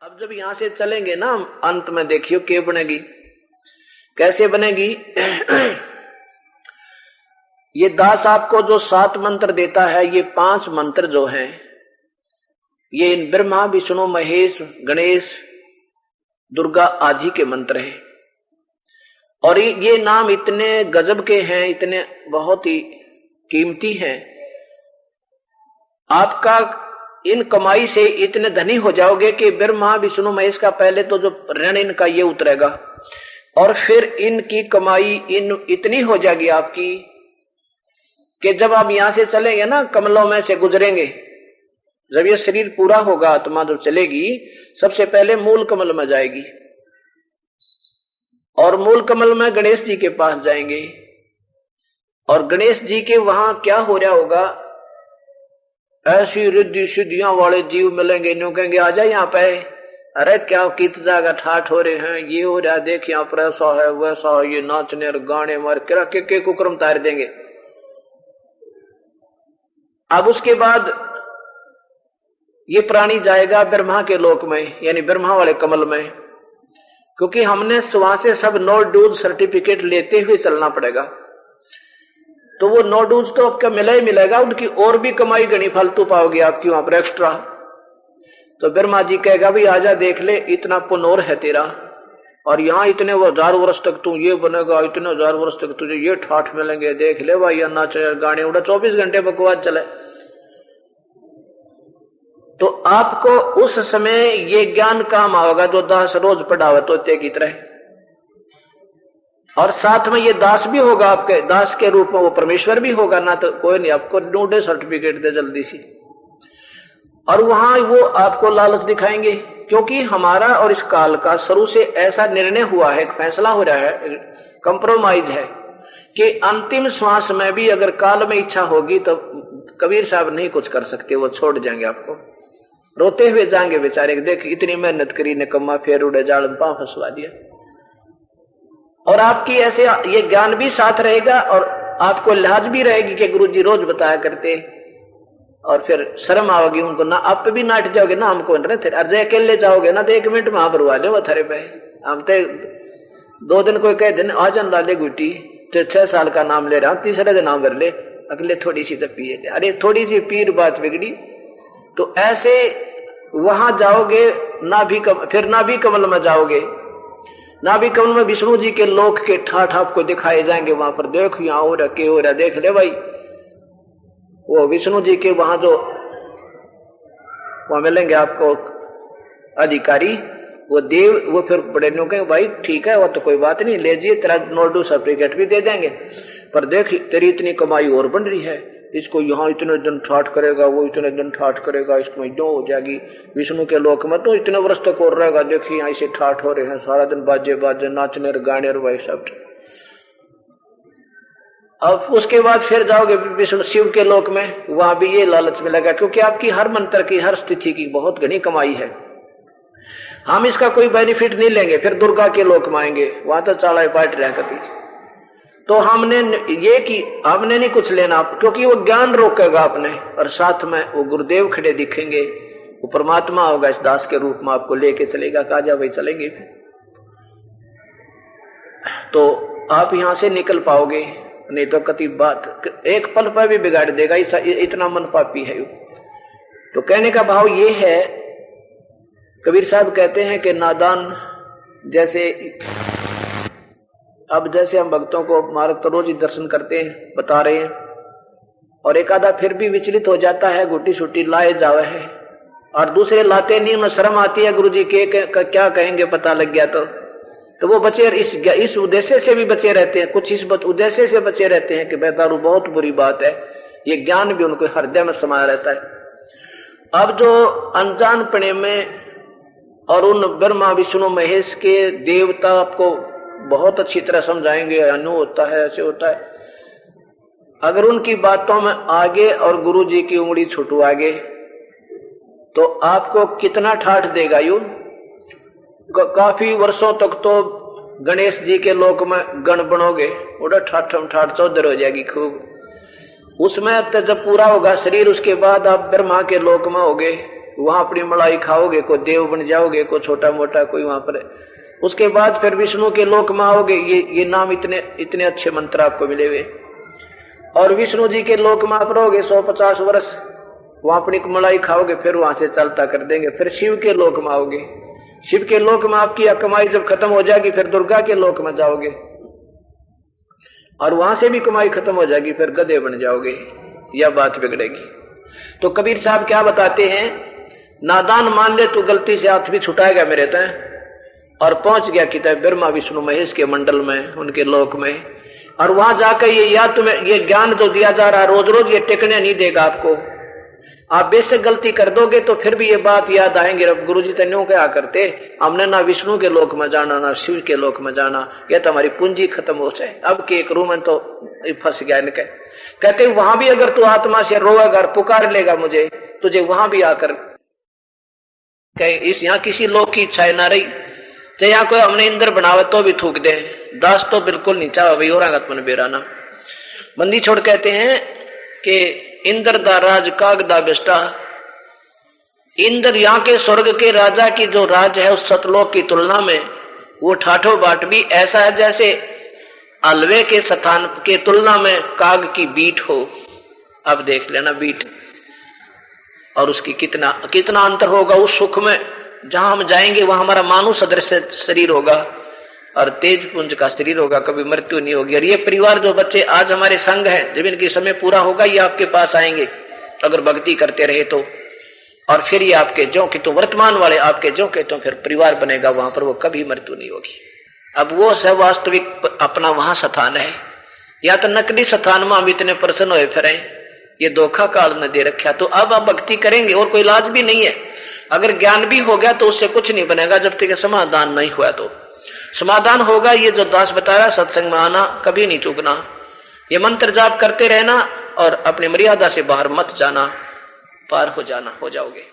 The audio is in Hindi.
अब जब यहां से चलेंगे ना अंत में देखियो क्या बनेगी, कैसे बनेगी। ये दास आपको जो 7 मंत्र देता है, ये 5 मंत्र जो हैं ये ब्रह्मा विष्णु महेश गणेश दुर्गा आदि के मंत्र हैं। और ये नाम इतने गजब के हैं, इतने बहुत ही कीमती हैं। आपका इन कमाई से इतने धनी हो जाओगे कि ब्रह्मा विष्णु महेश का पहले तो जो ऋण इनका ये उतरेगा, और फिर इनकी कमाई इतनी हो जाएगी आपकी कि जब आप यहां से चलेंगे ना, कमलों में से गुजरेंगे, जब ये शरीर पूरा होगा, आत्मा जब चलेगी सबसे पहले मूल कमल में जाएगी, और मूल कमल में गणेश जी के पास जाएंगे। और गणेश जी के वहां क्या हो रहा होगा, ऐसी रिद्धि सिद्धियां वाले जीव मिलेंगे, न्यू कहेंगे आजा यहाँ पे, अरे क्या कित जाएगा ठाठ हो रहे हैं, ये हो रहा देख यहाँ पर ऐसा है वैसा है, ये नाचने और गाने मार के कुक्रम तार देंगे। अब उसके बाद ये प्राणी जाएगा ब्रह्मा के लोक में, यानी ब्रह्मा वाले कमल में, क्योंकि हमने वहां से सब नो ड्यूज सर्टिफिकेट लेते हुए चलना पड़ेगा। तो वो नो ड्यूज तो आपका मिला ही मिलेगा, उनकी और भी कमाई गणी फालतू पाओगे आपकी वहां पर एक्स्ट्रा। तो ब्रह्मा जी कहेगा भाई आजा देख ले, इतना पुनोर है तेरा, और यहाँ इतने 1000 वर्ष तक तू ये बनेगा, इतने 1000 वर्ष तक तुझे ये ठाठ मिलेंगे, देख ले भाई, नाच गाने उड़ा 24 घंटे बकवास चले। तो आपको उस समय ये ज्ञान काम आएगा जो दास रोज पढ़ावे तोते की तरह, और साथ में ये दास भी होगा, आपके दास के रूप में वो परमेश्वर भी होगा ना, तो कोई नहीं आपको नोडे सर्टिफिकेट दे जल्दी सी। और वहां वो आपको लालच दिखाएंगे, क्योंकि हमारा और इस काल का शुरू से ऐसा निर्णय हुआ है, एक फैसला हो रहा है, कंप्रोमाइज है कि अंतिम श्वास में भी अगर काल में इच्छा होगी तो कबीर साहब नहीं कुछ कर सकते, वो छोड़ जाएंगे आपको, रोते हुए जाएंगे बेचारे, देख इतनी मेहनत करी निकम्मा, फिर उड़े जाल में पांव फंसवा दिया। और आपकी ऐसे ये ज्ञान भी साथ रहेगा, और आपको लिहाज भी रहेगी कि गुरुजी रोज बताया करते, और फिर शर्म आओगी उनको ना, आप भी नाट जाओगे ना हमको, अर्ज अकेले जाओगे ना तो 1 मिनट में भरवा दो वो थरे पे। हम तो 2 दिन कोई कह दिन आज लाले गुटी, 6 साल का नाम ले रहा हूं, तीसरे दिन नाम भर ले, अगले थोड़ी सी तो पिए, अरे थोड़ी सी पीर बात बिगड़ी। तो ऐसे वहां जाओगे ना भी फिर ना भी कमल में जाओगे, ना भी कमल में विष्णु जी के लोक के ठाठ आपको दिखाए जाएंगे, वहां पर देखो यहाँ हो रहा के हो रहा, देख ले भाई। वो विष्णु जी के वहां जो वहां मिलेंगे आपको अधिकारी, वो देव, वो फिर बड़े नो कहेंगे भाई ठीक है वो तो कोई बात नहीं, ले जाइए तेरा नोडू सर्टिफिकेट भी दे देंगे, पर देख तेरी इतनी कमाई और बन रही है, इसको यहाँ इतने दिन ठाठ करेगा, वो इतने दिन ठाठ करेगा, इसको जो हो जाएगी। विष्णु के लोक में तो इतने वर्ष तक और रहेगा, देखिए यहाँ इसे ठाठ हो रहे हैं, सारा दिन बाजे बाजे नाचने और गाने और वही सब। अब उसके बाद फिर जाओगे विष्णु शिव के लोक में, वहां भी ये लालच मिलेगा, क्योंकि आपकी हर मंत्र की हर स्थिति की बहुत घनी कमाई है, हम इसका कोई बेनिफिट नहीं लेंगे। फिर दुर्गा के लोक में आएंगे, वहां तो चाला पाट रहा कभी, तो हमने ये कि हमने नहीं कुछ लेना, क्योंकि वो ज्ञान रोकेगा आपने, और साथ में वो गुरुदेव खड़े दिखेंगे, वो परमात्मा होगा इस दास के रूप में, आपको लेके चलेगा, काजा भाई चलेंगे, तो आप यहां से निकल पाओगे, नहीं तो कति बात एक पल पर भी बिगाड़ देगा, इतना मन पापी है। तो कहने का भाव ये है, कबीर साहब कहते हैं कि नादान जैसे, अब जैसे हम भक्तों को मार्ग तो रोज ही दर्शन करते हैं, बता रहे हैं, और एक आधा फिर भी विचलित हो जाता है, गुटी सुटी लाए जावे है, और दूसरे लाते नहीं, में शर्म आती है, गुरुजी के क्या कहेंगे पता लग गया तो वो बचे इस उद्देश्य से भी बचे रहते हैं, कुछ इस उद्देश्य से बचे रहते हैं कि बेदारू बहुत बुरी बात है, ये ज्ञान भी उनको हृदय में समाया रहता है। अब जो अनजान पने में और उन ब्रह्मा विष्णु महेश के देवता आपको बहुत अच्छी तरह समझाएंगे, अनु होता है ऐसे होता है, अगर उनकी बातों में आगे और गुरु जी की उंगली छुटवागे तो आपको कितना ठाठ देगा यू। काफी वर्षों तक तो गणेश जी के लोक में गण बनोगे, उड़ा ठाठ ठाठ चौधर हो जाएगी खूब। उसमें जब पूरा होगा शरीर, उसके बाद आप ब्रह्मा के लोक में होगे, वहां अपनी मलाई खाओगे, को देव बन जाओगे, को छोटा मोटा कोई वहां पर। उसके बाद फिर विष्णु के लोक में आओगे। ये नाम इतने अच्छे मंत्र आपको मिले हुए। और विष्णु जी के लोक में आप रहोगे 150 वर्ष, वहां अपनी मलाई खाओगे, फिर वहां से चलता कर देंगे। फिर शिव के लोक में आओगे। शिव के लोक में आपकी कमाई जब खत्म हो जाएगी, फिर दुर्गा के लोक में जाओगे और वहां से भी कमाई खत्म हो जाएगी, फिर गधे बन जाओगे। यह बात बिगड़ेगी। तो कबीर साहब क्या बताते हैं, नादान मान ले तू गलती से हाथ भी छुटाएगा मेरे तय, और पहुंच गया किताब ब्रह्मा विष्णु महेश के मंडल में, उनके लोक में। और वहां जाकर ये याद तुम्हें ये ज्ञान जो दिया जा रहा रोज रोज, ये टिकने नहीं देगा आपको। आप बेशक गलती कर दोगे तो फिर भी ये बात याद आएंगे, अब गुरु जी तन्यों क्या करते, हमने ना विष्णु के लोक में जाना ना शिव के लोक में जाना, यह तो हमारी पूंजी खत्म हो जाए। अब के एक रूम में तो फंस गया इनके। कहते वहां भी अगर तू आत्मा से रोएगा, पुकार लेगा मुझे, तुझे वहां भी आकर इस यहाँ किसी लोक की इच्छा ना रही, चाहे यहाँ कोई हमने इंद्र बनावे तो भी थूक दे, दास तो बिल्कुल नहीं चाह भाई और मन बेराना। बंदी छोड़ कहते हैं कि इंद्र दा राज काग दा बेस्टा। इंद्र यहाँ के स्वर्ग के राजा की जो राज है उस सतलोक की तुलना में वो ठाठो बाट भी ऐसा है जैसे अलवे के स्थान के तुलना में काग की बीट हो। अब देख लेना बीट, और उसकी कितना कितना अंतर होगा उस सुख में। जहां हम जाएंगे वहां हमारा मानव सदृश शरीर होगा और तेज पुंज का शरीर होगा, कभी मृत्यु नहीं होगी। और ये परिवार जो बच्चे आज हमारे संग हैं, जब इनके समय पूरा होगा ये आपके पास आएंगे अगर भक्ति करते रहे तो। और फिर ये आपके जो कि तो वर्तमान वाले आपके जो के तो फिर परिवार बनेगा, वहां पर वो कभी मृत्यु नहीं होगी। अब वो सब वास्तविक अपना वहां स्थान है, या तो नकली स्थान में हम इतने प्रसन्न हुए फिर ये धोखा काल ने दे रखा। तो अब आप भक्ति करेंगे और कोई इलाज भी नहीं है। अगर ज्ञान भी हो गया तो उससे कुछ नहीं बनेगा जब तक समाधान नहीं हुआ। तो समाधान होगा ये जो दास बताया, सत्संग में आना, कभी नहीं चूकना, ये मंत्र जाप करते रहना और अपनी मर्यादा से बाहर मत जाना, पार हो जाना, हो जाओगे।